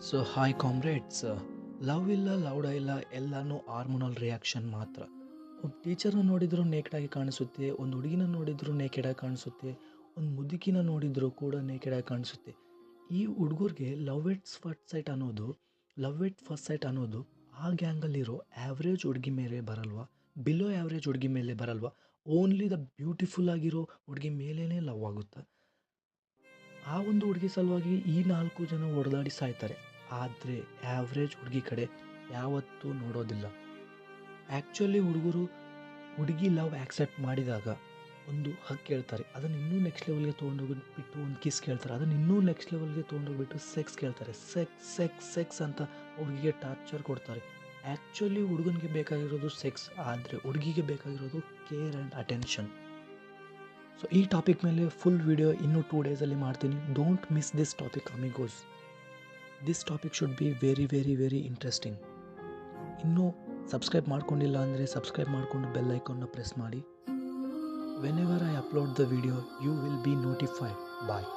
So hi comrades, love ಇಲ್ಲ ಲೌಡ ಇಲ್ಲ ಎಲ್ಲನೂ ಹಾರ್ಮೋನಲ್ ರಿಯಾಕ್ಷನ್ ಮಾತ್ರ. ಒಬ್ಬ ಟೀಚರ್ನ ನೋಡಿದರೂ ನೇಕೆಡಾಗಿ ಕಾಣಿಸುತ್ತೆ, ಒಂದು ಹುಡುಗಿನ ನೋಡಿದರೂ ನೇಕೆಡಾಗಿ ಕಾಣಿಸುತ್ತೆ, ಒಂದು ಮುದುಕಿನ ನೋಡಿದರೂ ಕೂಡ ನೇಕೆಡಾಗಿ ಕಾಣಿಸುತ್ತೆ. ಈ ಹುಡುಗರಿಗೆ ಲವ್ ಎಟ್ ಫಸ್ಟ್ ಸೈಟ್ ಅನ್ನೋದು ಆ ಗ್ಯಾಂಗಲ್ಲಿರೋ ಆ್ಯಾವ್ರೇಜ್ ಹುಡುಗಿ ಮೇಲೆ ಬರಲ್ವಾ, ಬಿಲೋ ಆ್ಯಾವ್ರೇಜ್ ಹುಡುಗಿ ಮೇಲೆ ಬರಲ್ವಾ, ಓನ್ಲಿ ದ ಬ್ಯೂಟಿಫುಲ್ ಆಗಿರೋ ಹುಡುಗಿ ಮೇಲೇ ಲವ್ ಆಗುತ್ತಾ? ಆ ಒಂದು ಹುಡುಗಿ ಸಲುವಾಗಿ ಈ 4 ಜನ ಹೊಡೆದಾಡಿ ಸಾಯ್ತಾರೆ. ಆದರೆ ಆ್ಯಾವ್ರೇಜ್ ಹುಡುಗಿ ಕಡೆ ಯಾವತ್ತೂ ನೋಡೋದಿಲ್ಲ. ಆ್ಯಕ್ಚುಲಿ ಹುಡುಗರು ಹುಡುಗಿ ಲವ್ ಆ್ಯಕ್ಸೆಪ್ಟ್ ಮಾಡಿದಾಗ ಒಂದು ಹಗ್ ಕೇಳ್ತಾರೆ, ಅದನ್ನು ಇನ್ನೂ ನೆಕ್ಸ್ಟ್ ಲೆವೆಲ್ಗೆ ತೊಗೊಂಡೋಗ್ಬಿಟ್ಟು ಒಂದು ಕಿಸ್ ಕೇಳ್ತಾರೆ, ಅದನ್ನು ಇನ್ನೂ ನೆಕ್ಸ್ಟ್ ಲೆವೆಲ್ಗೆ ತೊಗೊಂಡೋಗ್ಬಿಟ್ಟು ಸೆಕ್ಸ್ ಕೇಳ್ತಾರೆ. ಸೆಕ್ಸ್ ಸೆಕ್ಸ್ ಸೆಕ್ಸ್ ಅಂತ ಹುಡುಗಿಗೆ ಟಾರ್ಚರ್ ಕೊಡ್ತಾರೆ. ಆ್ಯಕ್ಚುಲಿ ಹುಡುಗನಿಗೆ ಬೇಕಾಗಿರೋದು ಸೆಕ್ಸ್, ಆದರೆ ಹುಡುಗಿಗೆ ಬೇಕಾಗಿರೋದು ಕೇರ್ ಆ್ಯಂಡ್ ಅಟೆನ್ಷನ್. ಸೊ ಈ ಟಾಪಿಕ್ ಮೇಲೆ ಫುಲ್ ವಿಡಿಯೋ ಇನ್ನೂ 2 ಡೇಸಲ್ಲಿ ಮಾಡ್ತೀನಿ. Don't miss this topic amigos. This topic should be very very very interesting. ಇನ್ನೂ ಸಬ್ಸ್ಕ್ರೈಬ್ ಮಾಡ್ಕೊಂಡಿಲ್ಲ ಅಂದರೆ ಸಬ್ಸ್ಕ್ರೈಬ್ ಮಾಡಿಕೊಂಡು ಬೆಲ್ ಐಕಾನ್ನ ಪ್ರೆಸ್ ಮಾಡಿ. Whenever I upload the video you will be notified. Bye.